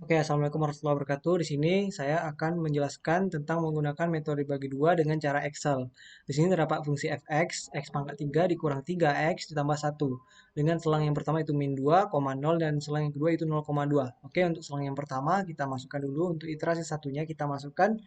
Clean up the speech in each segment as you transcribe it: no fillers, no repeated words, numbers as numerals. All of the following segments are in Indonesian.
Oke, Assalamualaikum warahmatullahi wabarakatuh. Di sini saya akan menjelaskan tentang menggunakan metode bagi dua dengan cara Excel. Di sini terdapat fungsi fx, x pangkat 3 dikurang 3x ditambah 1. Dengan selang yang pertama itu min 2, 0, dan selang yang kedua itu 0,2. Oke, untuk selang yang pertama kita masukkan dulu. Untuk iterasi satunya kita masukkan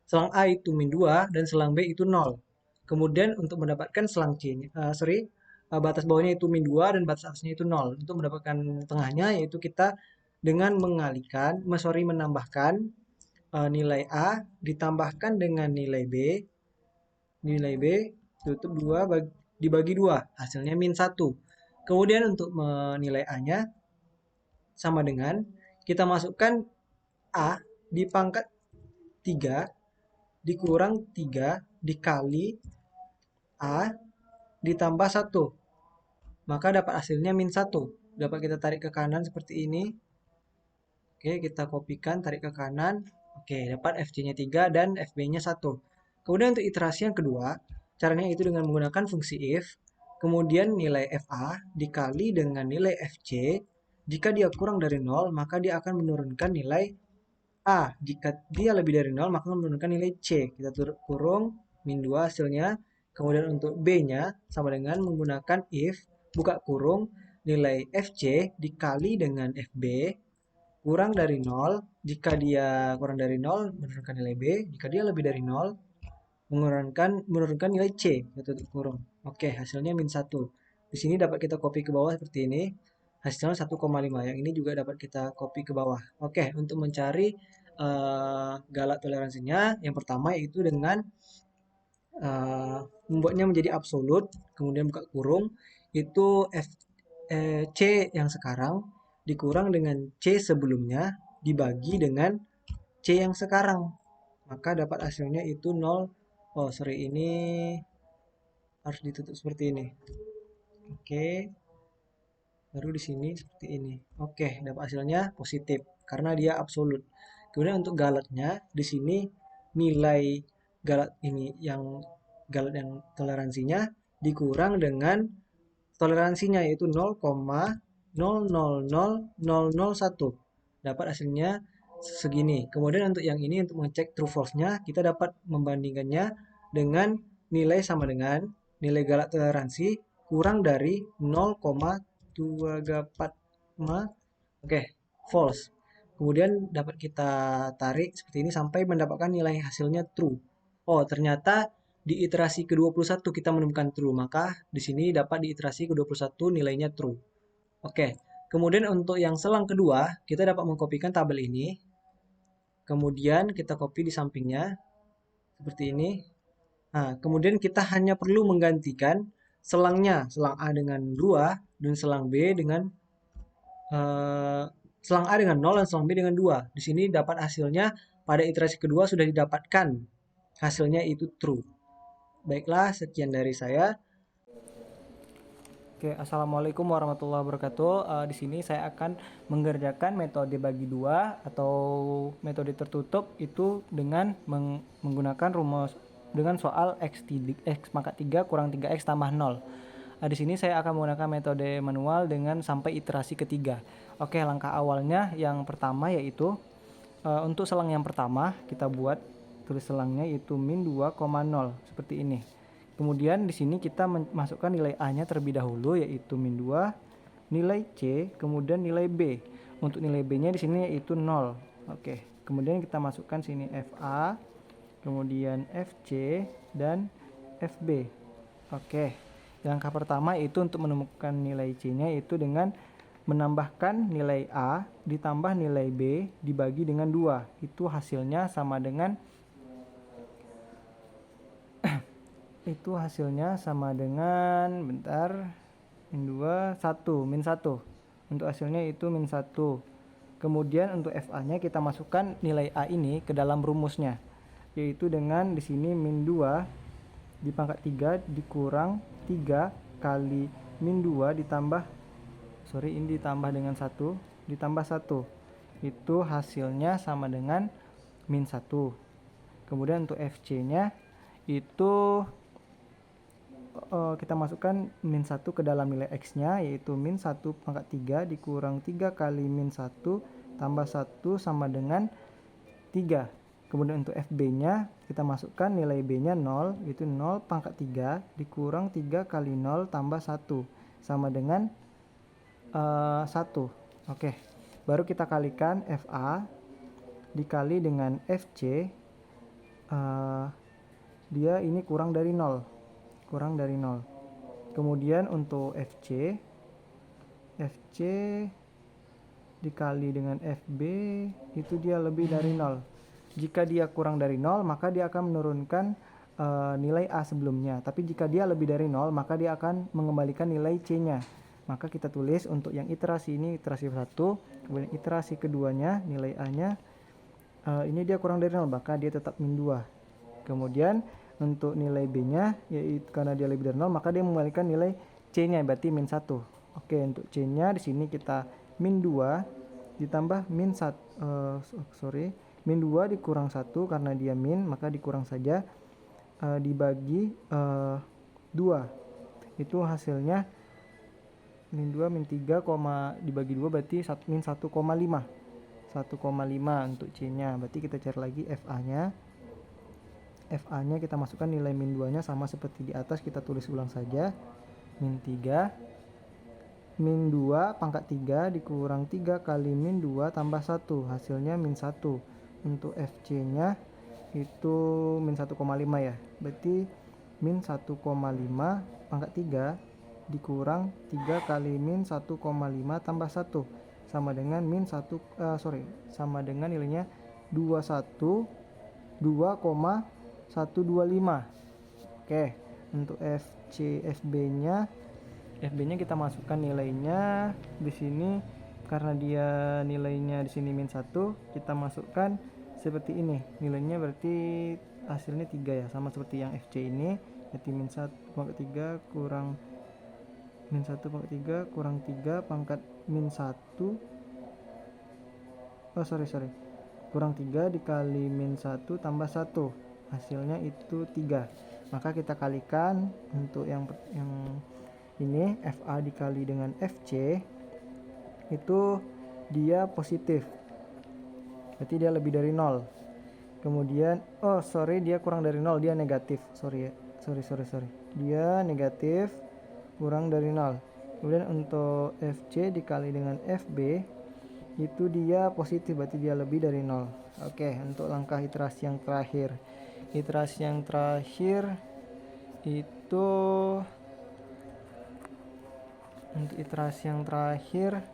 selang A itu min 2 dan selang B itu 0. Kemudian untuk mendapatkan selang batas bawahnya itu min 2 dan batas atasnya itu 0. Untuk mendapatkan tengahnya yaitu kita dengan menambahkan nilai A ditambahkan dengan nilai B tutup 2 dibagi 2, hasilnya min 1. Kemudian untuk menilai A-nya sama dengan kita masukkan A di pangkat 3 dikurang 3 dikali A ditambah 1. Maka dapat hasilnya min 1. Dapat kita tarik ke kanan seperti ini. Oke, kita kopikan, tarik ke kanan. Oke, dapat FC-nya 3 dan FB-nya 1. Kemudian untuk iterasi yang kedua, caranya itu dengan menggunakan fungsi if, kemudian nilai FA dikali dengan nilai FC. Jika dia kurang dari 0, maka dia akan menurunkan nilai A. Jika dia lebih dari 0, maka menurunkan nilai C. Kita kurung min 2 hasilnya. Kemudian untuk B-nya sama dengan menggunakan if, buka kurung, nilai FC dikali dengan FB kurang dari 0. Jika dia kurang dari 0, menurunkan nilai B. Jika dia lebih dari 0, menurunkan nilai C. Kita tutup kurung. Oke, hasilnya min 1. Di sini dapat kita copy ke bawah seperti ini. Hasilnya 1,5. Yang ini juga dapat kita copy ke bawah. Oke, untuk mencari galak toleransinya, yang pertama yaitu dengan membuatnya menjadi absolut, kemudian buka kurung, itu C yang sekarang dikurang dengan C sebelumnya dibagi dengan C yang sekarang. Maka dapat hasilnya itu 0. Oh, sorry, ini harus ditutup seperti ini. Oke, baru di sini seperti ini. Oke, dapat hasilnya positif karena dia absolut. Kemudian untuk galatnya, di sini nilai galat ini galat yang toleransinya dikurang dengan toleransinya yaitu 0,000001. Dapat hasilnya segini. Kemudian untuk yang ini untuk mengecek true false-nya kita dapat membandingkannya dengan nilai sama dengan nilai galak toleransi kurang dari 0,245. Oke, false. Kemudian dapat kita tarik seperti ini sampai mendapatkan nilai hasilnya true. Oh, ternyata di iterasi ke-21 kita menemukan true, maka di sini dapat di iterasi ke-21 nilainya true. Oke, kemudian untuk yang selang kedua, kita dapat mengkopikan tabel ini. Kemudian kita copy di sampingnya, seperti ini. Nah, kemudian kita hanya perlu menggantikan selangnya, selang A dengan 2, dan selang B dengan eh, selang A dengan 0 dan selang B dengan 2. Di sini dapat hasilnya pada iterasi kedua sudah didapatkan. Hasilnya itu true. Baiklah, sekian dari saya. Oke, Assalamualaikum warahmatullahi wabarakatuh. Di sini saya akan mengerjakan metode bagi dua atau metode tertutup itu dengan menggunakan rumus dengan soal x pangkat 3 kurang 3x tambah 0. Di sini saya akan menggunakan metode manual dengan sampai iterasi ketiga. Oke, langkah awalnya yang pertama yaitu untuk selang yang pertama kita buat tulis selangnya yaitu min 2,0 seperti ini. Kemudian di sini kita masukkan nilai A-nya terlebih dahulu yaitu min 2, nilai C, kemudian nilai B. Untuk nilai B-nya di sini yaitu 0. Oke. Kemudian kita masukkan sini FA, kemudian FC dan FB. Oke. Langkah pertama itu untuk menemukan nilai C-nya yaitu dengan menambahkan nilai A ditambah nilai B dibagi dengan 2. Itu hasilnya sama dengan bentar, min 2 1 min 1. Untuk hasilnya itu min 1. Kemudian untuk FA-nya kita masukkan nilai A ini ke dalam rumusnya, yaitu dengan di sini min 2 di pangkat 3 dikurang 3 kali min 2 ditambah dengan 1 ditambah 1. Itu hasilnya sama dengan min 1. Kemudian untuk FC-nya itu kita masukkan min 1 ke dalam nilai x-nya yaitu min 1 pangkat 3 dikurang 3 kali min 1 tambah 1 sama dengan 3. Kemudian untuk FB-nya kita masukkan nilai B-nya 0, itu 0 pangkat 3 dikurang 3 kali 0 tambah 1 sama dengan 1. Oke, baru kita kalikan FA dikali dengan FC. Dia ini kurang dari 0. Kemudian untuk FC dikali dengan FB itu dia lebih dari 0. Jika dia kurang dari 0, maka dia akan menurunkan nilai A sebelumnya. Tapi jika dia lebih dari 0, maka dia akan mengembalikan nilai C-nya. Maka kita tulis untuk yang iterasi ini iterasi 1, kemudian iterasi keduanya nilai A-nya ini dia kurang dari 0, maka dia tetap min 2. Kemudian untuk nilai B-nya, yaitu karena dia lebih dari 0, maka dia mengembalikan nilai C-nya, berarti min 1. Oke, untuk C-nya di sini kita min 2 ditambah min 1, min 2 dikurang 1 karena dia min, maka dikurang saja, dibagi 2. Itu hasilnya min 2 min 3, dibagi 2 berarti min 1,5. 1,5 untuk C-nya. Berarti kita cari lagi FA-nya. FA-nya kita masukkan nilai min 2-nya sama seperti di atas, kita tulis ulang saja. Min 3. Min 2 pangkat 3 dikurang 3 kali min 2 tambah 1. Hasilnya min 1. Untuk FC-nya itu min 1,5 ya. Berarti min 1,5 pangkat 3 dikurang 3 kali min 1,5 tambah 1 sama dengan sama dengan nilainya 2,125. Oke, untuk FB-nya kita masukkan nilainya di sini. Karena dia nilainya di sini min 1, kita masukkan seperti ini. Nilainya berarti hasilnya 3 ya, sama seperti yang FC ini. Berarti min 1/3 kurang min 1/3 kurang 3 pangkat min 1. Kurang 3 dikali min 1 tambah 1. Hasilnya itu 3. Maka kita kalikan untuk yang ini, FA dikali dengan FC, itu dia positif. Berarti dia lebih dari 0. Kemudian, dia kurang dari 0, dia negatif. Dia negatif, kurang dari 0. Kemudian untuk FC dikali dengan FB, itu dia positif, berarti dia lebih dari 0. Oke, untuk langkah iterasi yang terakhir. Iterasi yang terakhir itu untuk iterasi yang terakhir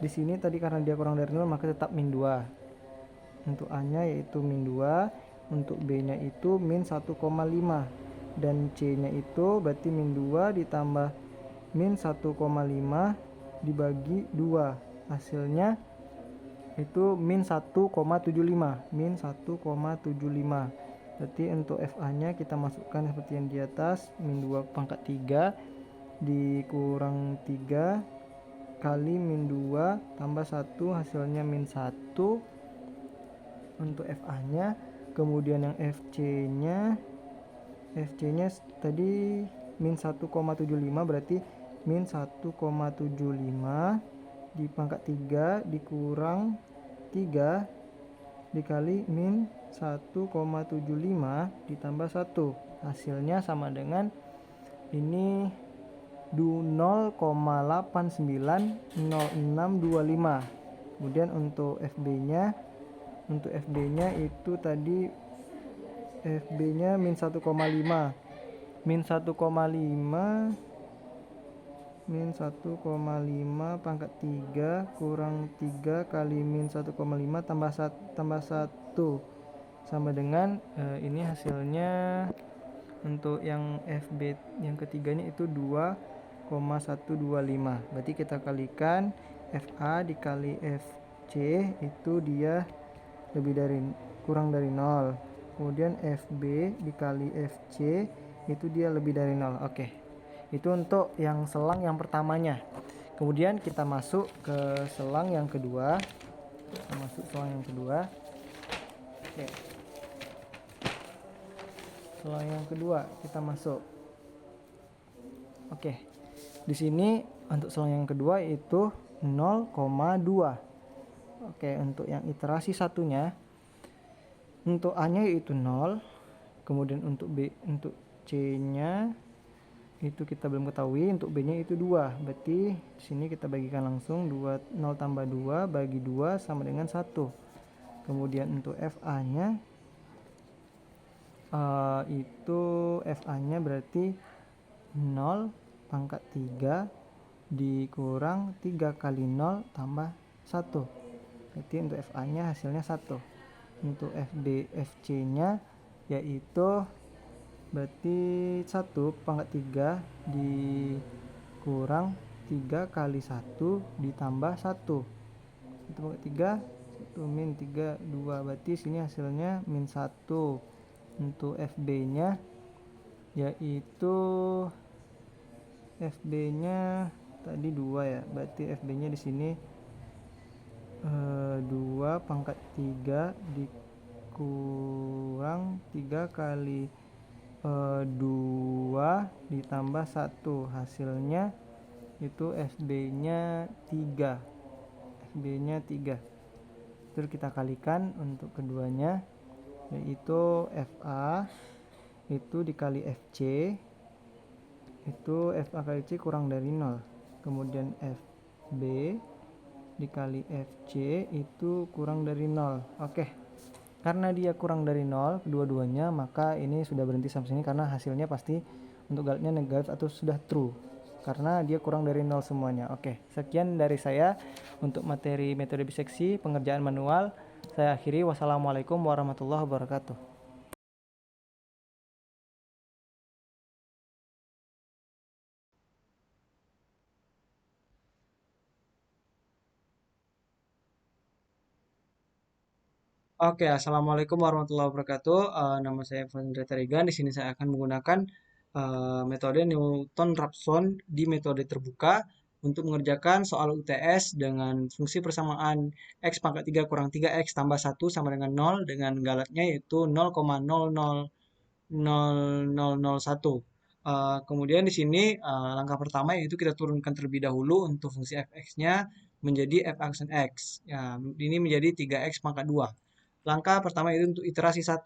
di sini tadi karena dia kurang dari 0 maka tetap min 2. Untuk A-nya yaitu min 2, untuk B-nya itu min 1,5 dan C-nya itu berarti min 2 ditambah min 1,5 dibagi 2. Hasilnya itu min 1,75. Berarti untuk FA-nya kita masukkan seperti yang di atas, min 2 pangkat 3 dikurang 3 kali min 2 tambah 1, hasilnya min 1 untuk FA-nya. Kemudian yang FC-nya tadi min 1,75, berarti min 1,75 di pangkat 3 dikurang 3 dikali min 1,75 ditambah 1. Hasilnya sama dengan ini 0,890625. Kemudian untuk FB-nya itu tadi FB-nya min 1,5 pangkat 3 kurang 3 kali min 1,5 tambah 1 sama dengan ini hasilnya untuk yang FB yang ketiganya itu 2,125. Berarti kita kalikan FA dikali FC itu dia kurang dari 0. Kemudian FB dikali FC itu dia lebih dari 0. Oke. Itu untuk yang selang yang pertamanya. Kemudian kita masuk ke selang yang kedua. Oke. Selang yang kedua kita masuk. Oke. Di sini untuk selang yang kedua itu 0,2. Oke, untuk yang iterasi satunya, untuk A-nya yaitu 0, kemudian untuk C-nya itu kita belum ketahui, untuk B-nya itu 2. Berarti di sini kita bagikan langsung 0 tambah 2 bagi 2 sama dengan 1. Kemudian untuk FA-nya itu FA-nya berarti 0 pangkat 3 dikurang 3 kali 0 tambah 1. Berarti untuk FA-nya hasilnya 1. Untuk FC-nya yaitu berarti 1 pangkat 3 dikurang 3 kali 1 ditambah 1. 1 pangkat 3, 1 min 3, 2. Berarti sini hasilnya min 1. Untuk FB-nya yaitu FB-nya tadi 2 ya. Berarti FB-nya di sini 2 pangkat 3 dikurang 3 kali 2 ditambah 1. Hasilnya itu FB-nya 3. FB-nya 3. Terus kita kalikan untuk keduanya, yaitu FA itu dikali FC, itu FA kali C kurang dari 0. Kemudian FB dikali FC itu kurang dari 0. Oke, karena dia kurang dari 0 kedua-duanya, maka ini sudah berhenti sampai sini karena hasilnya pasti untuk galatnya negatif atau sudah true, karena dia kurang dari 0 semuanya. Oke, sekian dari saya untuk materi metode biseksi pengerjaan manual. Saya akhiri. Wassalamualaikum warahmatullahi wabarakatuh. Oke, assalamualaikum warahmatullahi wabarakatuh. Nama saya Vandre Tarigan. Di sini saya akan menggunakan metode Newton-Raphson di metode terbuka untuk mengerjakan soal UTS dengan fungsi persamaan x pangkat 3 kurang 3x tambah 1 sama dengan 0 dengan galatnya yaitu 0,000001. Kemudian di sini langkah pertama yaitu kita turunkan terlebih dahulu untuk fungsi fx-nya menjadi f aksen x. Ya, ini menjadi 3x pangkat 2. Langkah pertama itu untuk iterasi 1.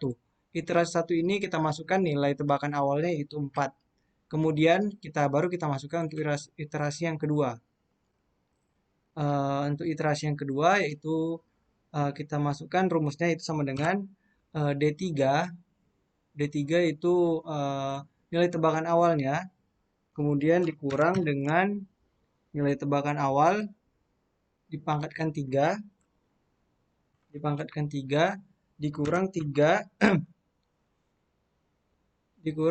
Iterasi 1 ini kita masukkan nilai tebakan awalnya yaitu 4. Kemudian baru kita masukkan untuk iterasi yang kedua. Untuk iterasi yang kedua yaitu kita masukkan rumusnya itu sama dengan D3. D3 itu nilai tebakan awalnya, kemudian dikurang dengan nilai tebakan awal dipangkatkan 3 dikurang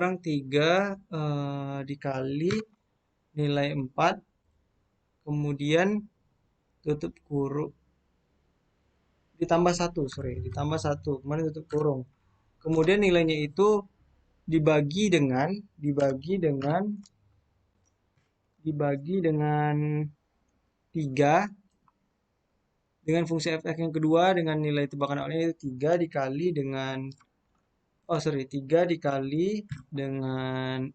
3 dikali nilai 4, kemudian tutup kurung ditambah 1, kemudian tutup kurung. Kemudian nilainya itu dibagi dengan 3 dengan fungsi fx yang kedua dengan nilai tebakan awalnya itu 3 dikali dengan 3 dikali dengan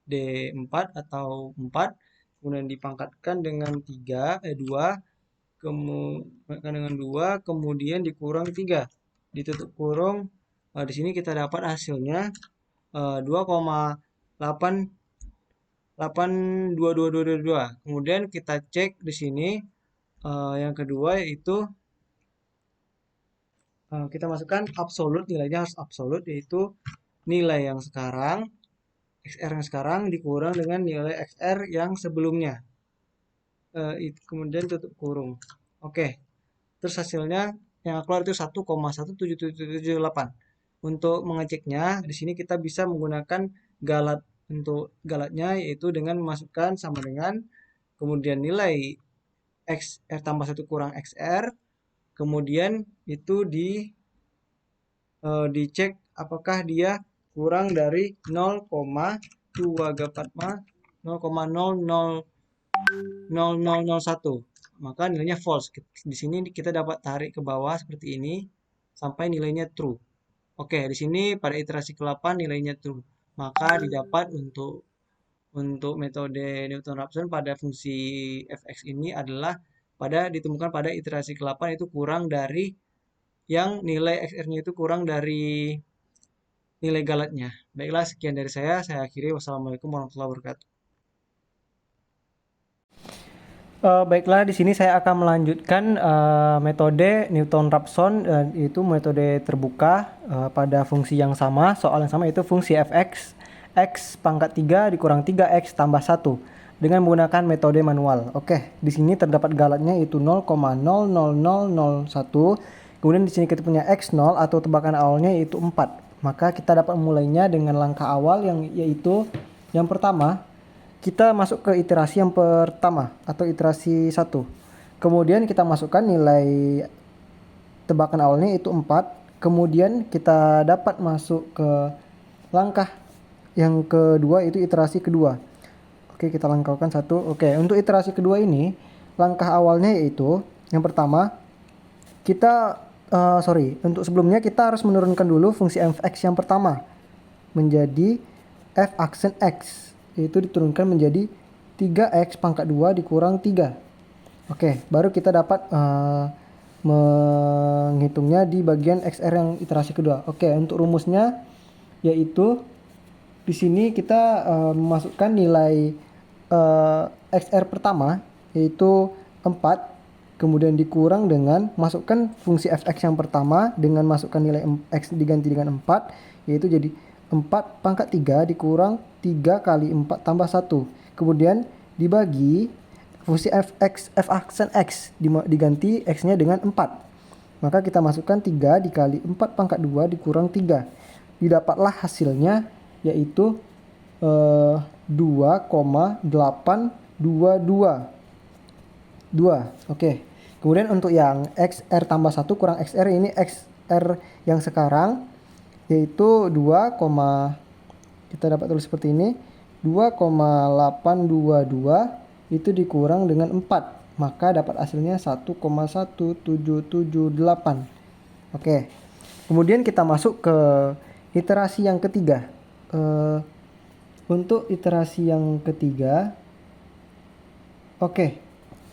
D4 atau 4, kemudian dipangkatkan dengan 2, kemudian dikurang 3, ditutup kurung. Di sini kita dapat hasilnya 2,88222. Kemudian kita cek di sini yang kedua yaitu kita masukkan absolut, nilainya harus absolut, yaitu nilai yang sekarang XR yang sekarang dikurang dengan nilai XR yang sebelumnya. Kemudian tutup kurung. Oke. Terus hasilnya yang keluar itu 1,17778. Untuk mengeceknya, di sini kita bisa menggunakan galat. Untuk galatnya yaitu dengan memasukkan sama dengan kemudian nilai XR tambah 1 kurang XR, kemudian itu dicek apakah dia kurang dari 0,00001, maka nilainya false. Di sini kita dapat tarik ke bawah seperti ini sampai nilainya true. Oke, di sini pada iterasi ke-8 nilainya true, maka didapat untuk metode Newton-Raphson pada fungsi fx ini adalah ditemukan pada iterasi ke-8 itu kurang dari yang nilai XR-nya itu kurang dari nilai galatnya. Baiklah, sekian dari saya akhiri. Wassalamualaikum warahmatullahi wabarakatuh. Baiklah, di sini saya akan melanjutkan metode Newton-Raphson, yaitu metode terbuka pada fungsi yang sama, soal yang sama, yaitu fungsi fx x pangkat 3 dikurang 3x tambah 1 dengan menggunakan metode manual. Oke, di sini terdapat galatnya yaitu 0,00001. Kemudian di sini kita punya x0 atau tebakan awalnya yaitu 4. Maka kita dapat memulainya dengan langkah awal yaitu yang pertama, kita masuk ke iterasi yang pertama atau iterasi 1. Kemudian kita masukkan nilai tebakan awalnya itu 4. Kemudian kita dapat masuk ke langkah yang kedua, itu iterasi kedua. Oke, kita langkahkan satu. Oke, untuk iterasi kedua ini langkah awalnya yaitu yang pertama untuk sebelumnya kita harus menurunkan dulu fungsi f(x) yang pertama menjadi f aksen x, yaitu diturunkan menjadi 3x pangkat 2 dikurang 3. Oke, baru kita dapat menghitungnya di bagian XR yang iterasi kedua. Oke, untuk rumusnya yaitu di sini kita memasukkan nilai XR pertama yaitu 4, kemudian dikurang dengan masukkan fungsi fx yang pertama dengan masukkan nilai x diganti dengan 4, yaitu jadi 4 pangkat 3 dikurang 3 kali 4 tambah 1. Kemudian dibagi fungsi f(x) f aksen x diganti x-nya dengan 4. Maka kita masukkan 3 dikali 4 pangkat 2 dikurang 3. Didapatlah hasilnya yaitu 2,822. Oke. Kemudian untuk yang XR tambah 1 kurang XR, ini XR yang sekarang yaitu kita dapat tulis seperti ini, 2,822 itu dikurang dengan 4, maka dapat hasilnya 1,1778. Oke. Kemudian kita masuk ke iterasi yang ketiga. Untuk iterasi yang ketiga, oke,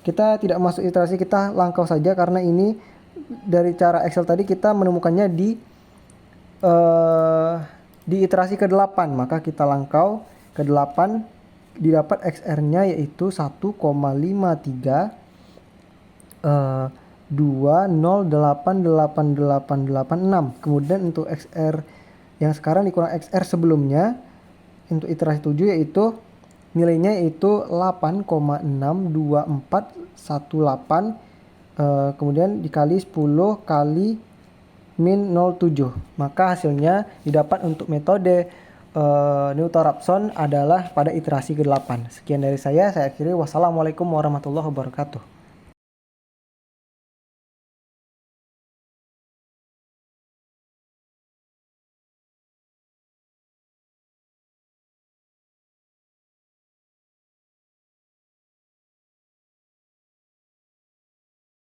kita tidak masuk iterasi, kita langkah saja karena ini dari cara Excel tadi kita menemukannya di iterasi ke-8, maka kita langkau ke-8, didapat XR-nya yaitu 1,532088886. Kemudian untuk XR yang sekarang dikurang XR sebelumnya untuk iterasi 7 yaitu nilainya yaitu 8,62418, kemudian dikali 10 kali min 0,7, maka hasilnya didapat untuk metode Newton-Raphson adalah pada iterasi ke-8. Sekian dari saya akhiri. Wassalamualaikum warahmatullahi wabarakatuh.